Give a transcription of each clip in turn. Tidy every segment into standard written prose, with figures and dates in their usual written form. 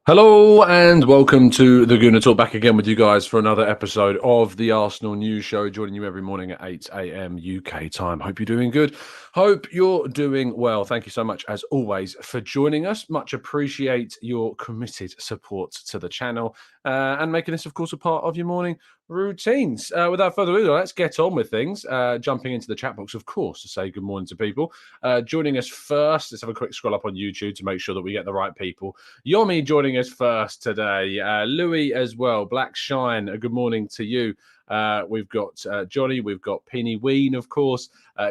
Hello and welcome to the Gooner Talk, back again with you guys for another episode of the Arsenal News Show, joining you every morning at 8 a.m. UK time. Hope you're doing good. Hope you're doing well. Thank you so much, as always, for joining us. Much appreciate your committed support to the channel and making this, of course, a part of your morning routines. Without further ado, let's get on with things. Jumping into the chat box, of course, to say good morning to people. Joining us first, let's have a quick scroll up on YouTube to make sure that we get the right people. Yomi joining us first today. Louis as well. Black Shine, a good morning to you. We've got Johnny, we've got Penny Ween, of course,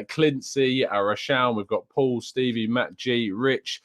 Clincy, Rashawn, we've got Paul, Stevie, Matt G, Rich,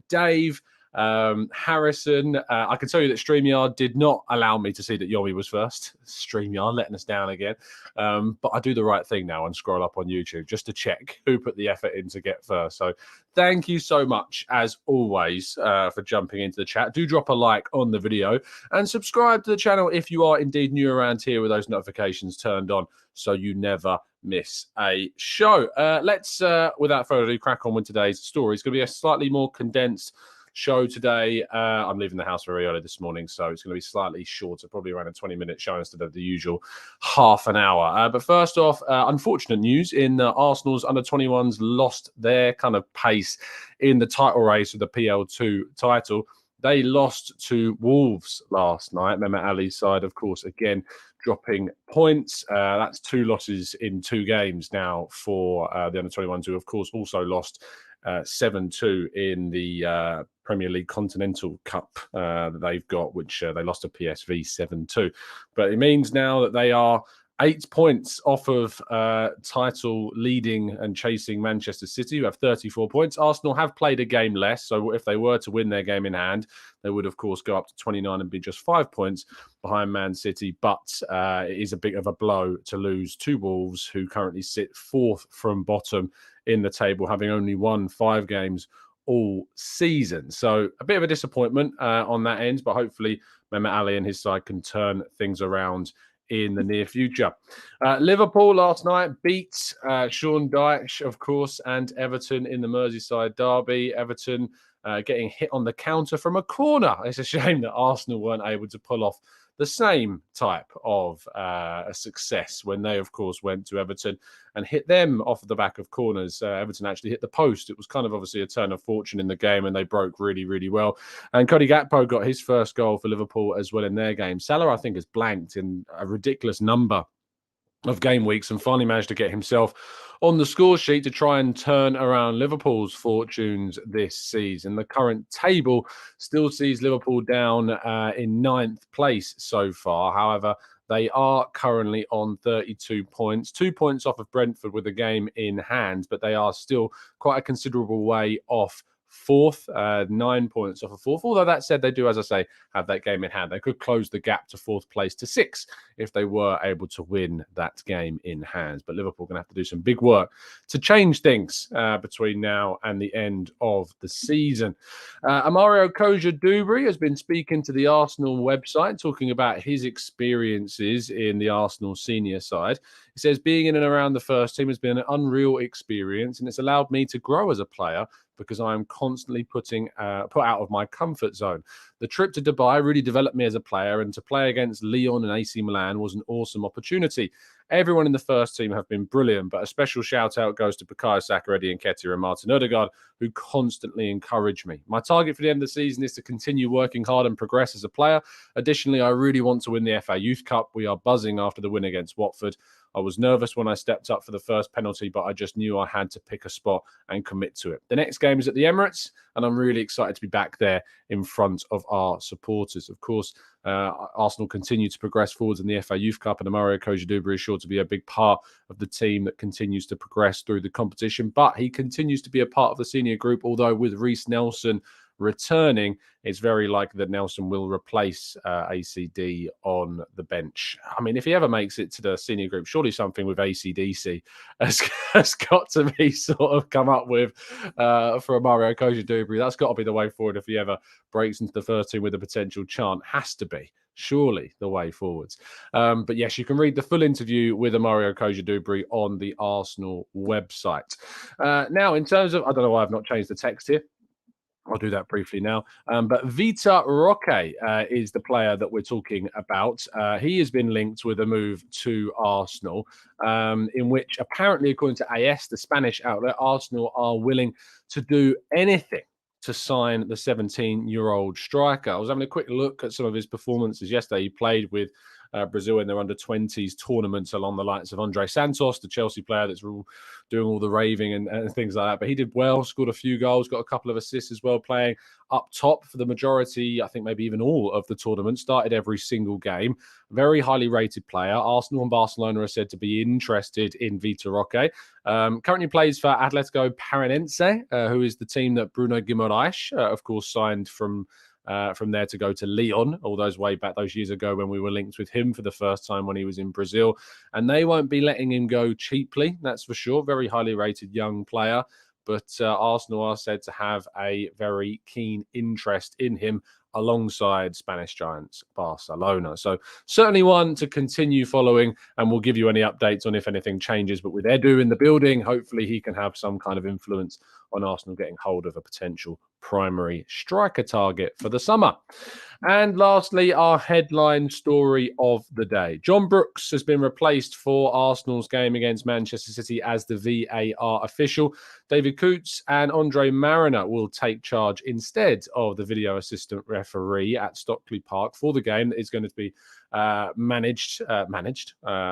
Dave, Harrison. I can tell you that StreamYard did not allow me to see that Yomi was first. StreamYard letting us down again. But I do the right thing now and scroll up on YouTube just to check who put the effort in to get first. So thank you so much, as always, for jumping into the chat. Do drop a like on the video and subscribe to the channel if you are indeed new around here with those notifications turned on so you never miss a show. Let's, without further ado, crack on with today's story. It's going to be a slightly more condensed show today. I'm leaving the house very early this morning, so it's going to be slightly shorter, probably around a 20-minute show instead of the usual half an hour. But first off, unfortunate news in Arsenal's under-21s lost their kind of pace in the title race with the PL2 title. They lost to Wolves last night. Mehmet Ali's side, of course, again dropping points. That's 2 losses in 2 games now for the under-21s, who, of course, also lost 7-2 in the Premier League Continental Cup that they've got, which they lost to PSV 7-2. But it means now that they are 8 points off of title leading and chasing Manchester City, who have 34 points. Arsenal have played a game less, so if they were to win their game in hand, they would, of course, go up to 29 and be just 5 points behind Man City. But it is a bit of a blow to lose to Wolves, who currently sit 4th from bottom in the table, having only won 5 games all season. So a bit of a disappointment on that end, but hopefully Mehmet Ali and his side can turn things around in the near future. Liverpool last night beat Sean Dyche, of course, and Everton in the Merseyside derby. Everton getting hit on the counter from a corner. It's a shame that Arsenal weren't able to pull off the same type of a success when they, of course, went to Everton and hit them off the back of corners. Everton actually hit the post. It was kind of obviously a turn of fortune in the game, and they broke really, really well. And Cody Gakpo got his first goal for Liverpool as well in their game. Salah, I think, has blanked in a ridiculous number of game weeks and finally managed to get himself on the score sheet to try and turn around Liverpool's fortunes this season. The current table still sees Liverpool down in 9th place so far. However, they are currently on 32 points, 2 points off of Brentford with a game in hand, but they are still quite a considerable way off 4th, 9 points off of 4th. Although that said, they do, as I say, have that game in hand. They could close the gap to 4th place to 6 if they were able to win that game in hand. But Liverpool are going to have to do some big work to change things between now and the end of the season. Amario Cozier Duberry has been speaking to the Arsenal website, talking about his experiences in the Arsenal senior side. He says, being in and around the first team has been an unreal experience, and it's allowed me to grow as a player because I am constantly put out of my comfort zone. The trip to Dubai really developed me as a player, and to play against Lyon and AC Milan was an awesome opportunity. Everyone in the first team have been brilliant, but a special shout out goes to Bukayo Saka, Eddie Nketiah and Martin Odegaard, who constantly encourage me. My target for the end of the season is to continue working hard and progress as a player. Additionally, I really want to win the FA Youth Cup. We are buzzing after the win against Watford. I was nervous when I stepped up for the first penalty, but I just knew I had to pick a spot and commit to it. The next game is at the Emirates, and I'm really excited to be back there in front of our supporters. Of course, Arsenal continue to progress forwards in the FA Youth Cup, and Amario Cozier Duberry is sure to be a big part of the team that continues to progress through the competition. But he continues to be a part of the senior group, although with Reiss Nelson returning, it's very likely that Nelson will replace ACD on the bench. I mean, if he ever makes it to the senior group, surely something with ACDC has got to be sort of come up with for Amario Cozier Duberry. That's got to be the way forward if he ever breaks into the first team with a potential chance. Has to be. Surely the way forwards. But yes, you can read the full interview with Amario Cozier Duberry on the Arsenal website. Now, in terms of, I don't know why I've not changed the text here. I'll do that briefly now. But Vitor Roque is the player that we're talking about. He has been linked with a move to Arsenal, in which apparently, according to AS, the Spanish outlet, Arsenal are willing to do anything to sign the 17-year-old striker. I was having a quick look at some of his performances yesterday. He played with Brazil in their under-20s tournaments along the likes of Andre Santos, the Chelsea player that's doing all the raving and things like that. But he did well, scored a few goals, got a couple of assists as well, playing up top for the majority, I think maybe even all of the tournament, started every single game. Very highly rated player. Arsenal and Barcelona are said to be interested in Vitor Roque. Currently plays for Atletico Paranaense, who is the team that Bruno Guimaraes, of course, signed from there to go to Lyon, all those way back those years ago when we were linked with him for the first time when he was in Brazil. And they won't be letting him go cheaply, that's for sure. Very highly rated young player. But Arsenal are said to have a very keen interest in him alongside Spanish giants Barcelona. So certainly one to continue following, and we'll give you any updates on if anything changes. But with Edu in the building, hopefully he can have some kind of influence on Arsenal getting hold of a potential primary striker target for the summer. And lastly, our headline story of the day. John Brooks has been replaced for Arsenal's game against Manchester City as the VAR official. David Coots and Andre Mariner will take charge instead of the video assistant referee at Stockley Park for the game that is going to be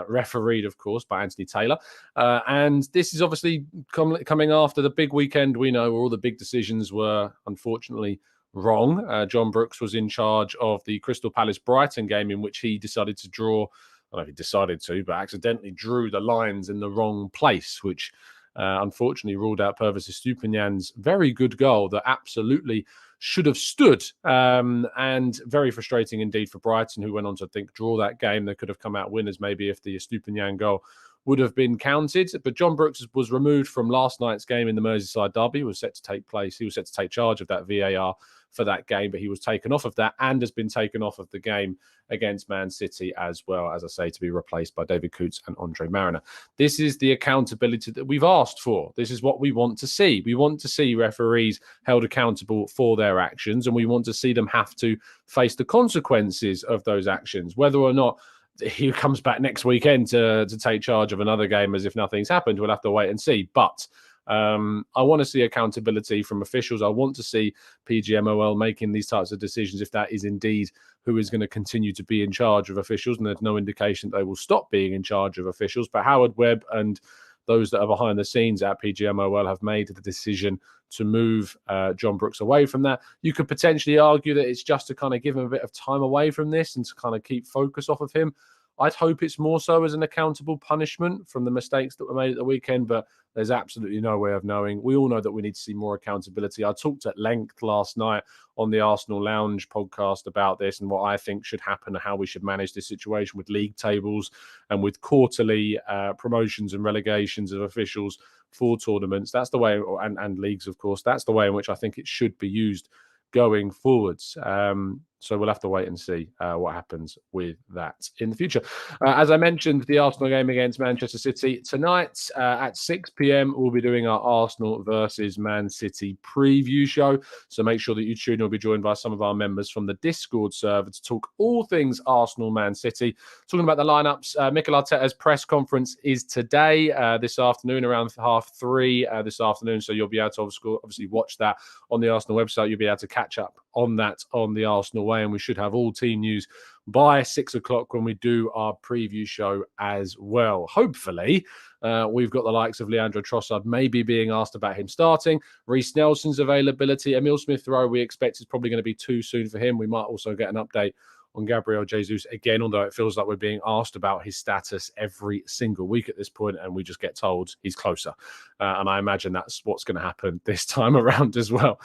refereed, of course, by Anthony Taylor. And this is obviously coming after the big weekend, we know, where all the big decisions were unfortunately wrong. John Brooks was in charge of the Crystal Palace Brighton game, in which he decided to draw, I don't know if he decided to, but accidentally drew the lines in the wrong place, which unfortunately ruled out Pervis Estupiñán's very good goal that absolutely should have stood. And very frustrating indeed for Brighton, who went on to, I think, draw that game. They could have come out winners maybe if the Estupiñán goal would have been counted. But John Brooks was removed from last night's game in the Merseyside derby. He was set to take place. He was set to take charge of that VAR for that game, but he was taken off of that and has been taken off of the game against Man City as well, as I say, to be replaced by David Coots and Andre Mariner. This is the accountability that we've asked for. This is what we want to see. We want to see referees held accountable for their actions, and we want to see them have to face the consequences of those actions, whether or not he comes back next weekend to take charge of another game as if nothing's happened. We'll have to wait and see. But I want to see accountability from officials. I want to see PGMOL making these types of decisions if that is indeed who is going to continue to be in charge of officials. And there's no indication that they will stop being in charge of officials. But Howard Webb and those that are behind the scenes at PGMOL have made the decision to move John Brooks away from that. You could potentially argue that it's just to kind of give him a bit of time away from this and to kind of keep focus off of him. I'd hope it's more so as an accountable punishment from the mistakes that were made at the weekend, but there's absolutely no way of knowing. We all know that we need to see more accountability. I talked at length last night on the Arsenal Lounge podcast about this and what I think should happen and how we should manage this situation with league tables and with quarterly promotions and relegations of officials for tournaments. That's the way, and leagues, of course, that's the way in which I think it should be used going forwards. So we'll have to wait and see what happens with that in the future. As I mentioned, the Arsenal game against Manchester City tonight at 6 p.m. We'll be doing our Arsenal versus Man City preview show. So make sure that you tune in. We'll be joined by some of our members from the Discord server to talk all things Arsenal, Man City. Talking about the lineups, Mikel Arteta's press conference is today, this afternoon, around 3:30 this afternoon. So you'll be able to obviously watch that on the Arsenal website. You'll be able to catch up on that on the Arsenal way, and we should have all team news by 6 o'clock when we do our preview show as well. Hopefully, we've got the likes of Leandro Trossard maybe being asked about him starting. Reece Nelson's availability. Emile Smith-Rowe, we expect is probably going to be too soon for him. We might also get an update on Gabriel Jesus again, although it feels like we're being asked about his status every single week at this point, and we just get told he's closer. And I imagine that's what's going to happen this time around as well.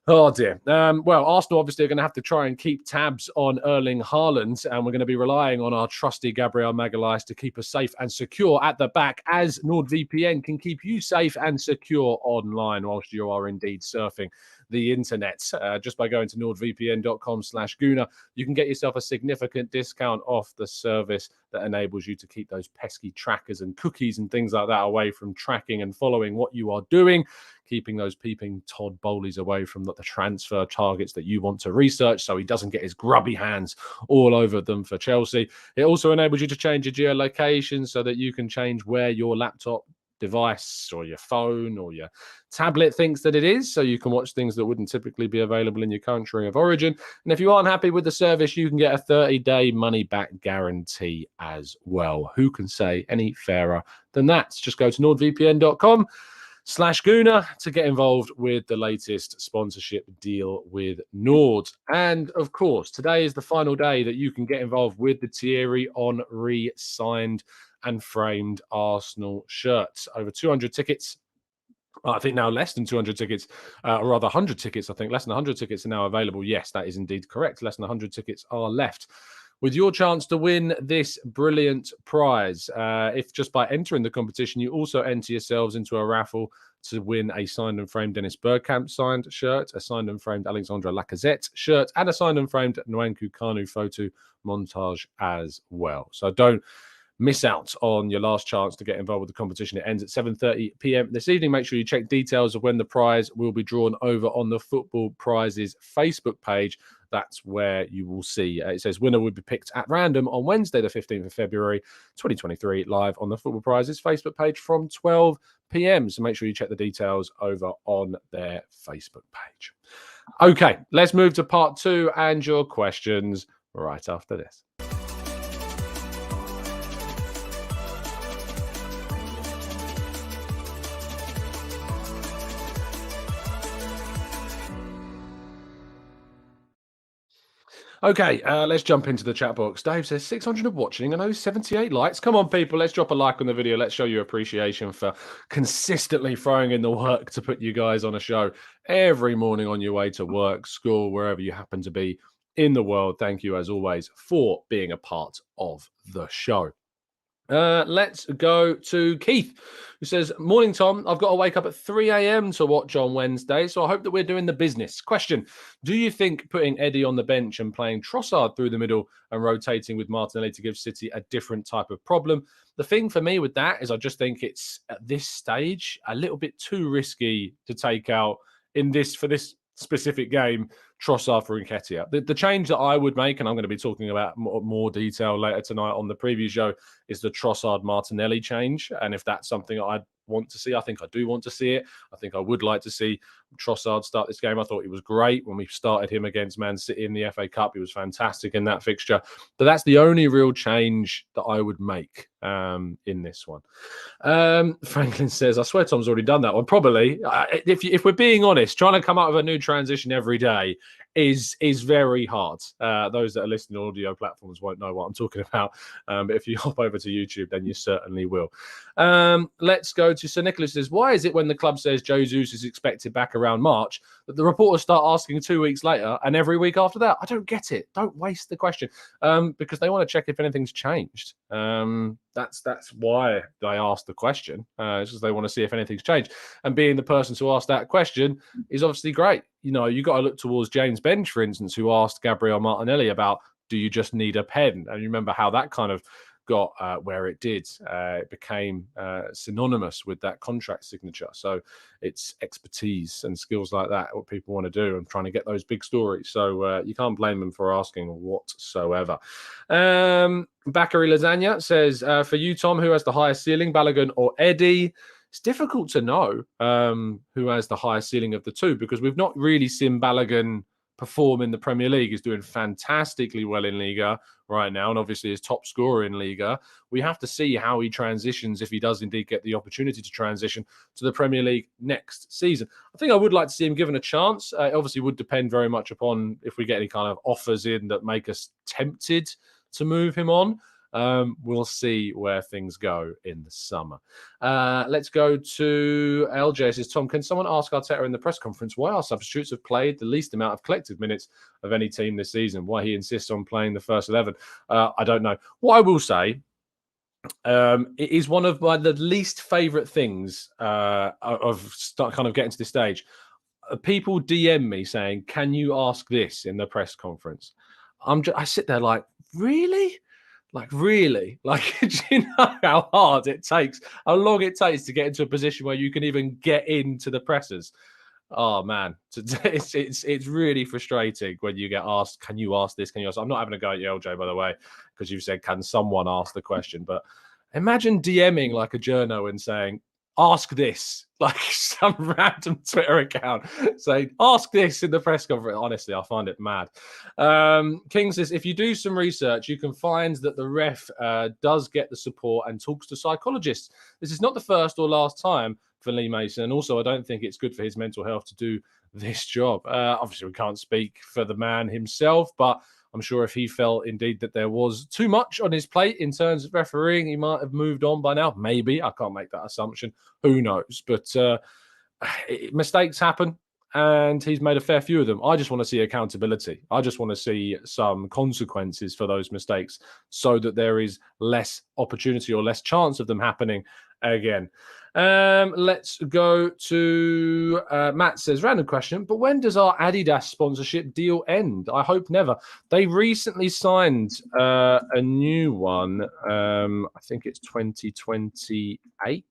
Oh, dear. Well, Arsenal obviously are going to have to try and keep tabs on Erling Haaland, and we're going to be relying on our trusty Gabriel Magalhaes to keep us safe and secure at the back, as NordVPN can keep you safe and secure online whilst you are indeed surfing the internet. Just by going to nordvpn.com/Gooner, you can get yourself a significant discount off the service that enables you to keep those pesky trackers and cookies and things like that away from tracking and following what you are doing, keeping those peeping Todd Bowleys away from the transfer targets that you want to research so he doesn't get his grubby hands all over them for Chelsea. It also enables you to change your geolocation so that you can change where your laptop device or your phone or your tablet thinks that it is, so you can watch things that wouldn't typically be available in your country of origin. And if you aren't happy with the service, you can get a 30-day money-back guarantee as well. Who can say any fairer than that? Just go to nordvpn.com/Gooner to get involved with the latest sponsorship deal with Nord. And of course, today is the final day that you can get involved with the Thierry Henry signed and framed Arsenal shirts. Over 200 tickets. I think now less than 200 tickets, or rather 100 tickets. I think less than 100 tickets are now available. Yes, that is indeed correct. Less than 100 tickets are left. With your chance to win this brilliant prize, if just by entering the competition, you also enter yourselves into a raffle to win a signed and framed Dennis Bergkamp signed shirt, a signed and framed Alexandre Lacazette shirt, and a signed and framed Nwankwo Kanu photo montage as well. So don't miss out on your last chance to get involved with the competition. It ends at 7:30 p.m. this evening. Make sure you check details of when the prize will be drawn over on the Football Prizes Facebook page. That's where you will see. It says winner would be picked at random on Wednesday, the 15th of February, 2023, live on the Football Prizes Facebook page from 12 p.m. So make sure you check the details over on their Facebook page. Okay, let's move to part 2 and your questions right after this. Okay, let's jump into the chat box. Dave says 600 watching and 78 likes. Come on, people, let's drop a like on the video. Let's show you appreciation for consistently throwing in the work to put you guys on a show every morning on your way to work, school, wherever you happen to be in the world. Thank you, as always, for being a part of the show. Let's go to Keith, who says, morning, Tom. I've got to wake up at 3 a.m. to watch on Wednesday, so I hope that we're doing the business. Question, do you think putting Eddie on the bench and playing Trossard through the middle and rotating with Martinelli to give City a different type of problem? The thing for me with that is I just think it's, at this stage, a little bit too risky to take out for this specific game, Trossard for Nketiah. The change that I would make, and I'm going to be talking about more detail later tonight on the preview show, is the Trossard Martinelli change. And if that's something I'd want to see, I think I do want to see it. I think I would like to see Trossard start this game. I thought he was great when we started him against Man City in the FA Cup. He was fantastic in that fixture. But that's the only real change that I would make in this one. Franklin says, I swear Tom's already done that one. Probably. If we're being honest, trying to come up with a new transition every day is very hard. Those that are listening to audio platforms won't know what I'm talking about. But if you hop over to YouTube, then you certainly will. Let's go to Sir Nicholas says, why is it when the club says Jesus is expected back around March that the reporters start asking 2 weeks later and every week after that? I don't get it. Don't waste the question. Because they want to check if anything's changed. That's why they ask the question. It's just they want to see if anything's changed. And being the person to ask that question is obviously great. You know, you got to look towards James Bench, for instance, who asked Gabriel Martinelli about, do you just need a pen? And you remember how that kind of got where it did. It became synonymous with that contract signature. So it's expertise and skills like that, what people want to do and trying to get those big stories. So you can't blame them for asking whatsoever. Bakary Lasagna says, for you, Tom, who has the highest ceiling, Balogun or Eddie? It's difficult to know who has the highest ceiling of the two, because we've not really seen Balogun perform in the Premier League. He's doing fantastically well in Liga right now, and obviously his top scorer in Liga. We have to see how he transitions, if he does indeed get the opportunity to transition to the Premier League next season. I think I would like to see him given a chance. It obviously would depend very much upon if we get any kind of offers in that make us tempted to move him on. We'll see where things go in the summer. Let's go to LJ. Says, Tom, can someone ask Arteta in the press conference why our substitutes have played the least amount of collective minutes of any team this season? Why he insists on playing the first 11? I don't know. What I will say, it is one of the least favourite things of kind of getting to this stage. people DM me saying, "Can you ask this in the press conference?" I sit there like, really? Like, really? Like, do you know how hard it takes, how long it takes to get into a position where you can even get into the pressers? Oh man, it's really frustrating when you get asked, "Can you ask this? Can you ask?" I'm not having a go at you, LJ, by the way, because you've said, "Can someone ask the question?" But imagine DMing like a journo and saying, "Ask this," like some random Twitter account saying, "Ask this" in the press conference. Honestly, I find it mad. King says, if you do some research, you can find that the ref does get the support and talks to psychologists. This is not the first or last time for Lee Mason. And also, I don't think it's good for his mental health to do this job. Obviously, we can't speak for the man himself, but I'm sure if he felt indeed that there was too much on his plate in terms of refereeing, he might have moved on by now. Maybe. I can't make that assumption. Who knows? But mistakes happen, and he's made a fair few of them. I just want to see accountability. I just want to see some consequences for those mistakes so that there is less opportunity or less chance of them happening again. Let's go to Matt says, random question, but when does our Adidas sponsorship deal end? I hope never. They recently signed a new one. I think it's 2028.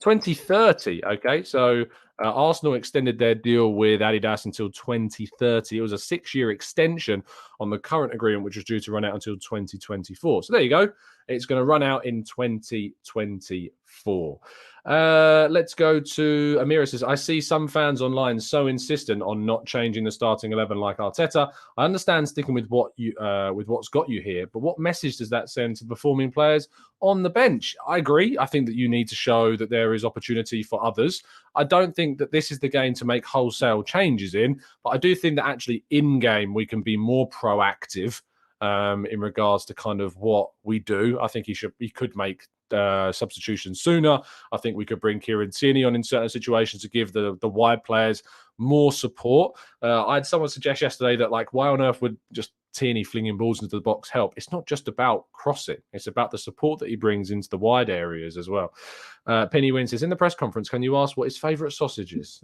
2030. Okay, so Arsenal extended their deal with Adidas until 2030. It was a 6-year extension on the current agreement, which was due to run out until 2024. So there you go. It's going to run out in 2024. Let's go to Amira says, I see some fans online so insistent on not changing the starting 11 like Arteta. I understand sticking with what's got you here, but what message does that send to performing players on the bench? I agree. I think that you need to show that there is opportunity for others. I don't think that this is the game to make wholesale changes in, but I do think that actually in game we can be more proactive in regards to kind of what we do. I think he could make substitutions sooner. I think we could bring Kieran Tierney on in certain situations to give the wide players more support. I had someone suggest yesterday that, like, why on earth would just Tierney flinging balls into the box help? It's not just about crossing. It's about the support that he brings into the wide areas as well. Penny Wynn says, in the press conference, can you ask what his favourite sausage is?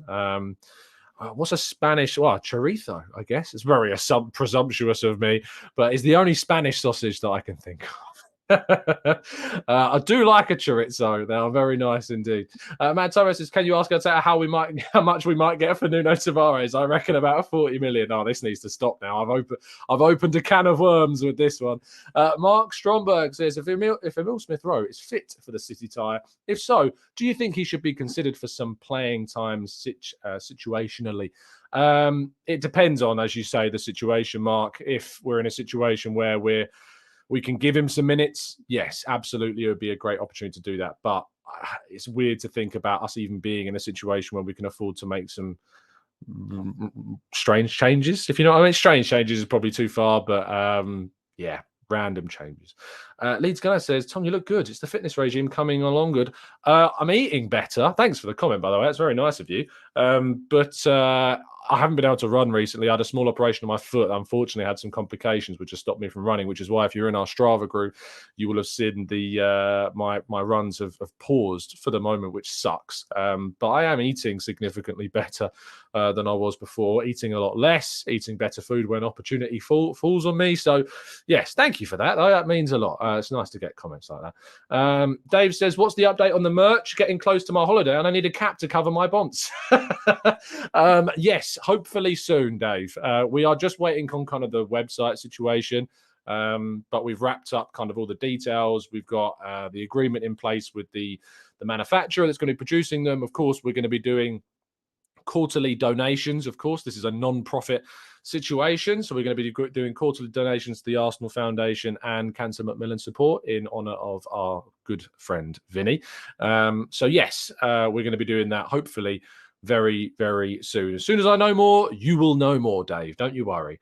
What's a Spanish? Well, chorizo, I guess. It's very presumptuous of me, but it's the only Spanish sausage that I can think of. I do like a chorizo. They are very nice indeed. Matt Torres says, can you ask Arteta how much we might get for Nuno Tavares? I reckon about 40 million. Oh, this needs to stop now. I've opened a can of worms with this one. Mark Stromberg says, if Emil Smith Rowe is fit for the City tie, if so, do you think he should be considered for some playing time situationally? It depends on, as you say, the situation, Mark. If we're in a situation where we can give him some minutes, yes, absolutely, it would be a great opportunity to do that. But it's weird to think about us even being in a situation where we can afford to make some strange changes, if you know what I mean. Strange changes is probably too far, but yeah, random changes. Leeds Gunner says, Tom, you look good. It's the fitness regime coming along good. I'm eating better. Thanks for the comment, by the way. That's very nice of you. But I haven't been able to run recently. I had a small operation on my foot. Unfortunately, I had some complications which have stopped me from running, which is why if you're in our Strava group, you will have seen my runs have paused for the moment, which sucks. But I am eating significantly better than I was before, eating a lot less, eating better food when opportunity falls on me. So, yes, thank you for that. That means a lot. It's nice to get comments like that. Dave says, what's the update on the merch? Getting close to my holiday and I need a cap to cover my bonds. Yes, hopefully soon, Dave. We are just waiting on kind of the website situation, but we've wrapped up kind of all the details. We've got the agreement in place with the manufacturer that's going to be producing them. Of course, we're going to be doing quarterly donations. Of course, this is a non-profit situation, so we're going to be doing quarterly donations to the Arsenal Foundation and Cancer Macmillan Support in honour of our good friend Vinny. So yes, we're going to be doing that hopefully very, very soon. As soon as I know more, you will know more, Dave. Don't you worry.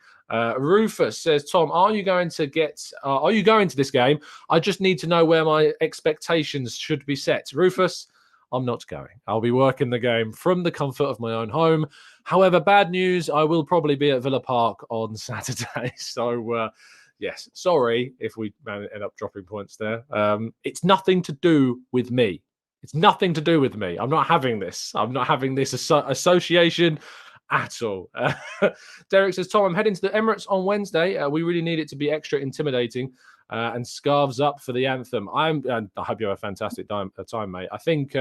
Rufus says, Tom, are you going to this game? I just need to know where my expectations should be set. Rufus, I'm not going. I'll be working the game from the comfort of my own home. However, bad news, I will probably be at Villa Park on Saturday. So, yes, sorry if we end up dropping points there. It's nothing to do with me. It's nothing to do with me. I'm not having this. I'm not having this association at all. Derek says, Tom, I'm heading to the Emirates on Wednesday. We really need it to be extra intimidating and scarves up for the anthem. And I hope you have a fantastic time, mate. I think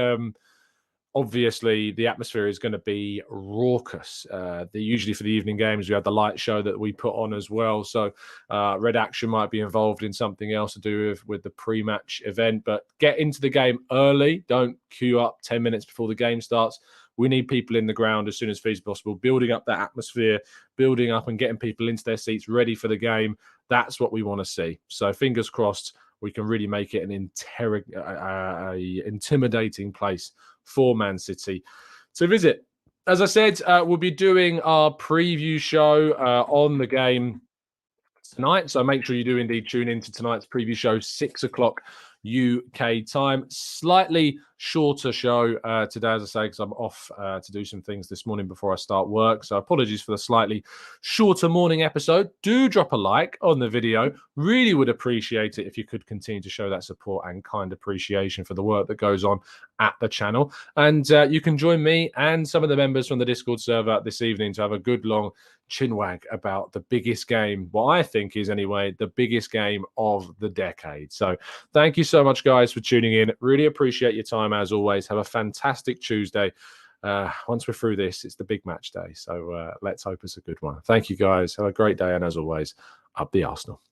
obviously the atmosphere is going to be raucous. Usually for the evening games, we have the light show that we put on as well. So Red Action might be involved in something else to do with the pre-match event. But get into the game early. Don't queue up 10 minutes before the game starts. We need people in the ground as soon as feasible possible, building up that atmosphere, building up and getting people into their seats ready for the game. That's what we want to see. So fingers crossed we can really make it an intimidating place for Man City to visit. As I said, we'll be doing our preview show on the game tonight. So make sure you do indeed tune into tonight's preview show, 6 o'clock UK time. Slightly shorter show today, as I say, because I'm off to do some things this morning before I start work. So apologies for the slightly shorter morning episode. Do drop a like on the video. Really would appreciate it if you could continue to show that support and kind appreciation for the work that goes on at the channel. And you can join me and some of the members from the Discord server this evening to have a good long chinwag about the biggest game, what I think is anyway, the biggest game of the decade. So thank you so much, guys, for tuning in. Really appreciate your time as always. Have a fantastic Tuesday. Once we're through this, it's the big match day. So let's hope it's a good one. Thank you, guys. Have a great day. And as always, up the Arsenal.